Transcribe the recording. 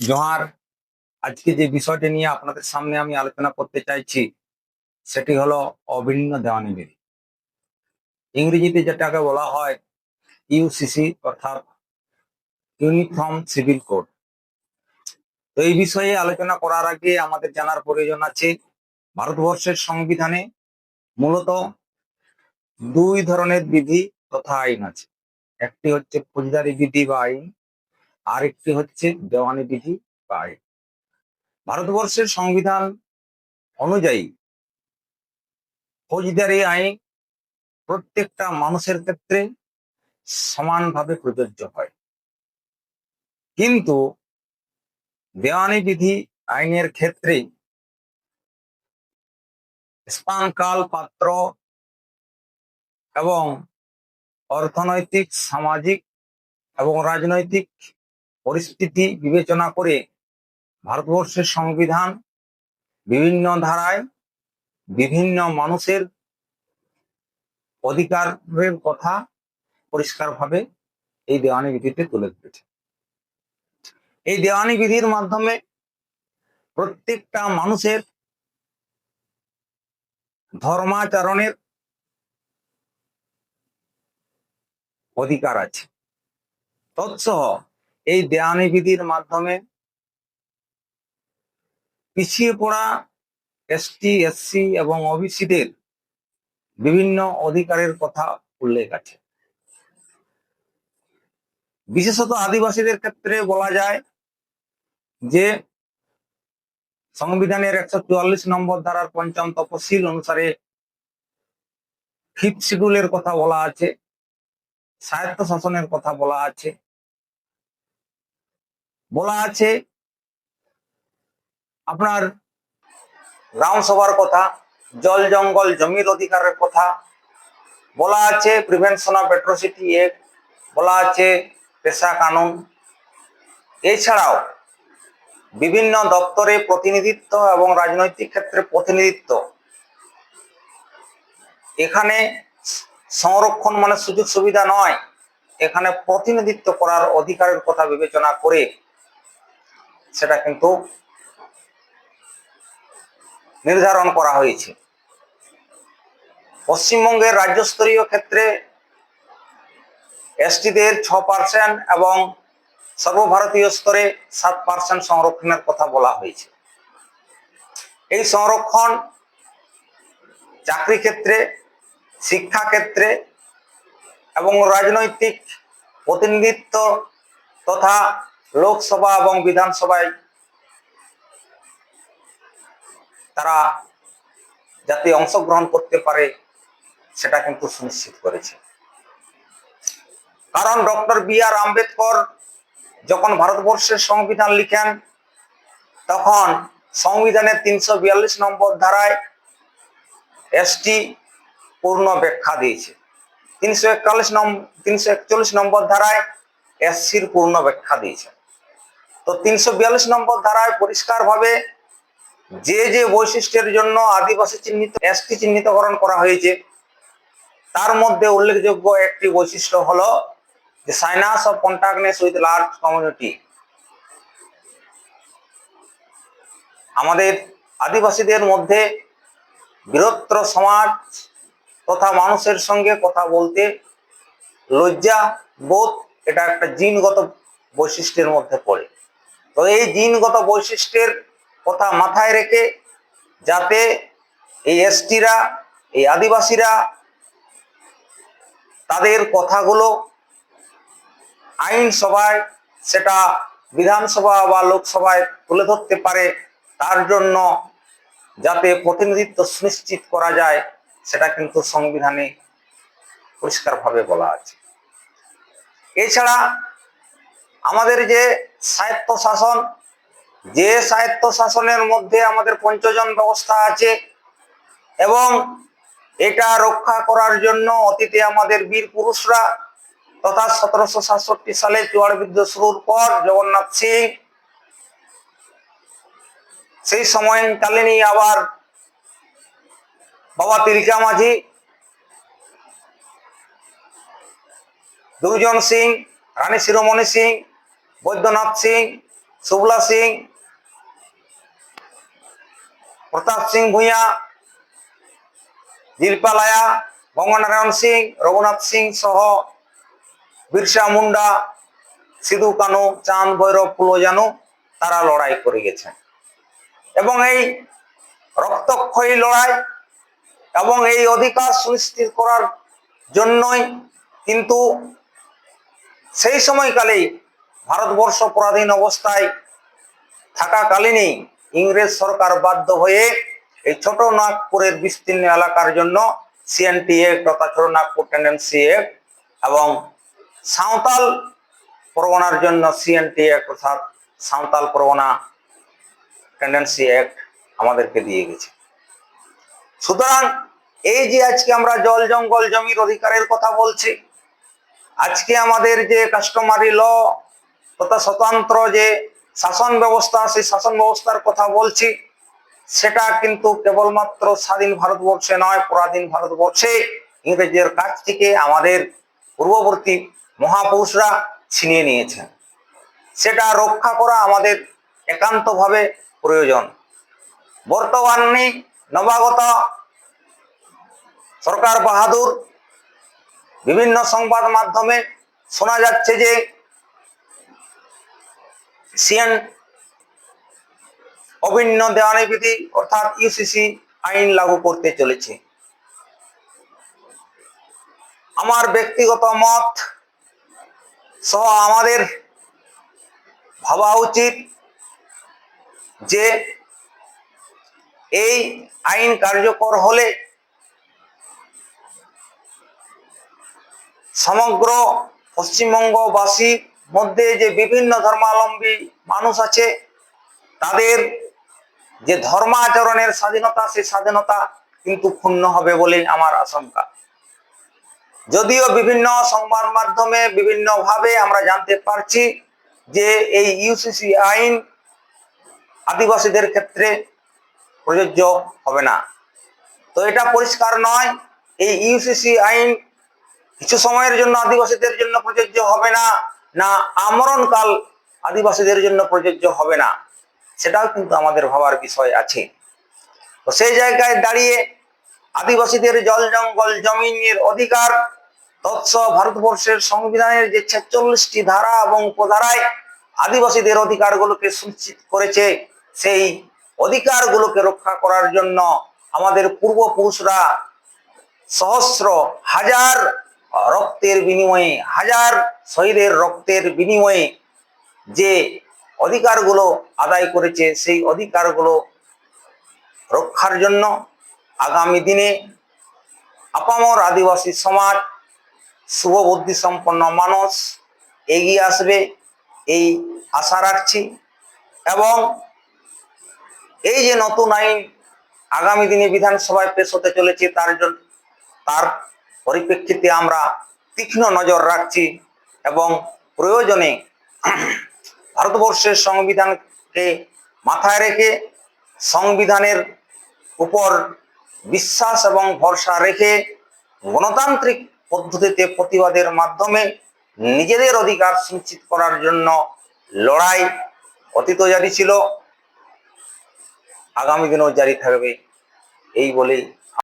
জোহার। আজকে যে বিষয়টি নিয়ে আপনাদের সামনে আমি আলোচনা করতে চাইছি সেটি হলো অভিন্ন দেওয়ানি বিধি। ইংরেজিতে যেটাকে বলা হয় ইউসিসি অর্থাৎ ইউনিফর্ম সিভিল কোড। তো এই বিষয়ে আলোচনা করার আগে আমাদের জানার প্রয়োজন আছে ভারতবর্ষের সংবিধানে মূলত দুই ধরনের বিধি তথা আইন আছে। একটি হচ্ছে ফৌজদারি বিধি বা আইন, আরেকটি হচ্ছে দেওয়ানি বিধি বা আইন। ভারতবর্ষের সংবিধান অনুযায়ী ফৌজদারি আইন প্রত্যেকটা মানুষের ক্ষেত্রে সমানভাবে প্রযোজ্য হয়, কিন্তু দেওয়ানি বিধি আইনের ক্ষেত্রে স্থান, কাল, পাত্র এবং অর্থনৈতিক, সামাজিক এবং রাজনৈতিক পরিস্থিতি বিবেচনা করে ভারতবর্ষের সংবিধান বিভিন্ন ধারায় বিভিন্ন মানুষের অধিকারের কথা পরিষ্কারভাবে এই দেওয়ানি বিধিতে তুলে ধরেছে। এই দেওয়ানি বিধির মাধ্যমে প্রত্যেকটা মানুষের ধর্মাচরণের অধিকার আছে। তৎসহ এই দেওয়ানি বিধির মাধ্যমে পিছিয়ে পড়া এসটি, এসসি এবং ওবিসিদের বিভিন্ন অধিকারের কথা উল্লেখ আছে। বিশেষত আদিবাসীদের ক্ষেত্রে বলা যায় যে সংবিধানের 144 নম্বর ধারার ৫ম তফসিল অনুসারে ফিফথ শিডিউলের কথা বলা আছে, স্বায়ত্ত শাসনের কথা বলা আছে, আপনার গ্রাম সভার কথা, জল জঙ্গল জমির অধিকারের কথা বলা আছে, প্রিভেনশন অফ অ্যাট্রোসিটি অ্যাক্ট বলা আছে, পেশা কানুন। এছাড়াও বিভিন্ন দপ্তরে প্রতিনিধিত্ব এবং রাজনৈতিক ক্ষেত্রে প্রতিনিধিত্ব, এখানে সংরক্ষণ মানে সুযোগ সুবিধা নয়, এখানে প্রতিনিধিত্ব করার অধিকারের কথা বিবেচনা করে সেটা কিন্তু নির্ধারণ করা হয়েছে। পশ্চিমবঙ্গের রাজ্যস্তরীয় ক্ষেত্রে এসটিদের 6% এবং সর্বভারতীয় স্তরে 7% সংরক্ষণের কথা বলা হয়েছে। এই সংরক্ষণ চাকরি ক্ষেত্রে, শিক্ষা ক্ষেত্রে এবং রাজনৈতিক প্রতিনিধিত্ব তথা লোকসভা এবং বিধানসভায় তারা যাতে অংশগ্রহণ করতে পারে সেটা কিন্তু সুনিশ্চিত করেছে। কারণ ডক্টর বি.আর. আম্বেদকর যখন ভারতবর্ষের সংবিধান লিখেন তখন সংবিধানের 342 নম্বর ধারায় এসটি পূর্ণ ব্যাখ্যা দিয়েছে, 341 নম্বর ধারায় এসসির পূর্ণ ব্যাখ্যা দিয়েছে। তো 342 নম্বর ধারায় পরিষ্কারভাবে যে যে বৈশিষ্ট্যের জন্য আদিবাসী চিহ্নিত, এসটি চিহ্নিতকরণ করা হয়েছে তার মধ্যে উল্লেখযোগ্য একটি বৈশিষ্ট্য হলো যে shyness of contactness with large community. আমাদের আদিবাসীদের মধ্যে বৃহত্তর সমাজ তথা মানুষের সঙ্গে কথা বলতে লজ্জা বোধ, এটা একটা জিনগত বৈশিষ্ট্যের মধ্যে পড়ে। তো এই জিনগত বৈশিষ্ট্যের কথা মাথায় রেখে যাতে এই এসটিরা, এই আদিবাসীরা তাদের কথাগুলো আইনসভায়, সেটা বিধানসভা বা লোকসভায় তুলে ধরতে পারে, তার জন্য যাতে প্রতিনিধিত্ব সুনিশ্চিত করা যায় সেটা কিন্তু সংবিধানে পরিষ্কারভাবে বলা আছে। এছাড়া আমাদের যে স্বায়ত্তশাসন, যে স্বায়ত্তশাসনের মধ্যে আমাদের পঞ্চজন ব্যবস্থা আছে এবং এটা রক্ষা করার জন্য অতীতে আমাদের বীর পুরুষরা তথা 1767 সালে চুয়াড় বিদ্রোহ শুরুর পর জগন্নাথ সিং, সেই সময়কালীনই আবার বাবা তিলকা মাঝি, দুর্জন সিং, রানী শিরোমণি সিং, বৈদ্যনাথ সিং শুভলা সিং, প্রতাপ সিং ভূঁইয়া, জিলপালায়া, গঙ্গানারায়ণ সিং, রঘুনাথ সিং সহ বিরসা মুন্ডা, সিধু কানু, চাঁদ ভৈরব, ফুলো জানু তারা লড়াই করে গেছেন। এবং এই রক্তক্ষয়ী লড়াই এবং এই অধিকার সুনিশ্চিত করার জন্যই কিন্তু সেই সময়কালেই ভারতবর্ষ পরাধীন অবস্থায় থাকাকালীনই ইংরেজ সরকার বাধ্য হয়ে এই ছোট নাগপুরের বিস্তীর্ণ এলাকার জন্য সিএনটি অ্যাক্ট অর্থাৎ ছোট নাগপুর টেন্ডেন্সি অ্যাক্ট এবং সাঁওতাল পরগনার জন্য সিএনটি অ্যাক্ট অর্থাৎ সাঁওতাল পরগনা টেন্ডেন্সি অ্যাক্ট আমাদেরকে দিয়ে গেছে। সুতরাং এই যে আজকে আমরা জল জঙ্গল জমির অধিকারের কথা বলছি, আজকে আমাদের যে কাস্টমারি ল তথা স্বতন্ত্র যে শাসন ব্যবস্থা, সেই শাসন ব্যবস্থার কথা বলছি, সেটা কিন্তু কেবলমাত্র স্বাধীন ভারতবর্ষে নয়, পরাধীন ভারতবর্ষে ইংরেজের কাছ থেকে আমাদের পূর্ববর্তী মহাপুরুষরা ছিনিয়ে নিয়েছেন। সেটা রক্ষা করা আমাদের একান্তভাবে প্রয়োজন। বর্তমানে নবাগত সরকার বাহাদুর বিভিন্ন সংবাদ মাধ্যমে শোনা যাচ্ছে যে সিএন অভিন্ন দেওয়ানি বিধি অর্থাৎ ইউসিসি আইন লাগু করতে চলেছে। আমার ব্যক্তিগত মত সহ আমাদের ভাবা উচিত যে এই আইন কার্যকর হলে সমগ্র পশ্চিমবঙ্গবাসীর মধ্যে যে বিভিন্ন ধর্মাবলম্বী মানুষ আছে তাদের যে ধর্মাচরণের স্বাধীনতা, সেই স্বাধীনতা কিন্তু ক্ষুণ্ণ হবে বলে আমার আশঙ্কা। যদিও বিভিন্ন সংবাদ মাধ্যমে বিভিন্নভাবে আমরা জানতে পারছি যে এই ইউসিসি আইন আদিবাসীদের ক্ষেত্রে প্রযোজ্য হবে না, তো এটা পরিষ্কার নয় এই ইউসিসি আইন কিছু সময়ের জন্য আদিবাসীদের জন্য প্রযোজ্য হবে না, না আমরণকাল আদিবাসীদের জন্য প্রযোজ্য হবে না, সেটাও কিন্তু আমাদের ভাবার বিষয় আছে। তো সেই জায়গায় দাঁড়িয়ে আদিবাসীদের জল জঙ্গল জমিনের অধিকার তৎসহ ভারতবর্ষের সংবিধানের যে 46টি ধারা এবং উপধারায় আদিবাসীদের অধিকারগুলোকে সুনিশ্চিত করেছে, সেই অধিকারগুলোকে রক্ষা করার জন্য আমাদের পূর্বপুরুষরা সহস্র হাজার রক্তের বিনিময়ে, হাজার শহীদের রক্তের বিনিময়ে যে অধিকারগুলো আদায় করেছে, সেই অধিকারগুলো রক্ষার জন্য আগামী দিনে আপামর আদিবাসী সমাজ, শুভবুদ্ধি সম্পন্ন মানুষ এগিয়ে আসবে এই আশা রাখছি। এবং এই যে নতুন আইন আগামী দিনে বিধানসভায় পেশ হতে চলেছে, তার পরিপ্রেক্ষিতে আমরা তীক্ষ্ণ নজর রাখছি এবং প্রয়োজনে ভারতবর্ষের সংবিধানকে মাথায় রেখে সংবিধানের উপর বিশ্বাস এবং ভরসা রেখে গণতান্ত্রিক পদ্ধতিতে প্রতিবাদের মাধ্যমে নিজেদের অধিকার সুনিশ্চিত করার জন্য লড়াই অতীত জারি ছিল, আগামী দিনেও জারি থাকবে, এই বলেই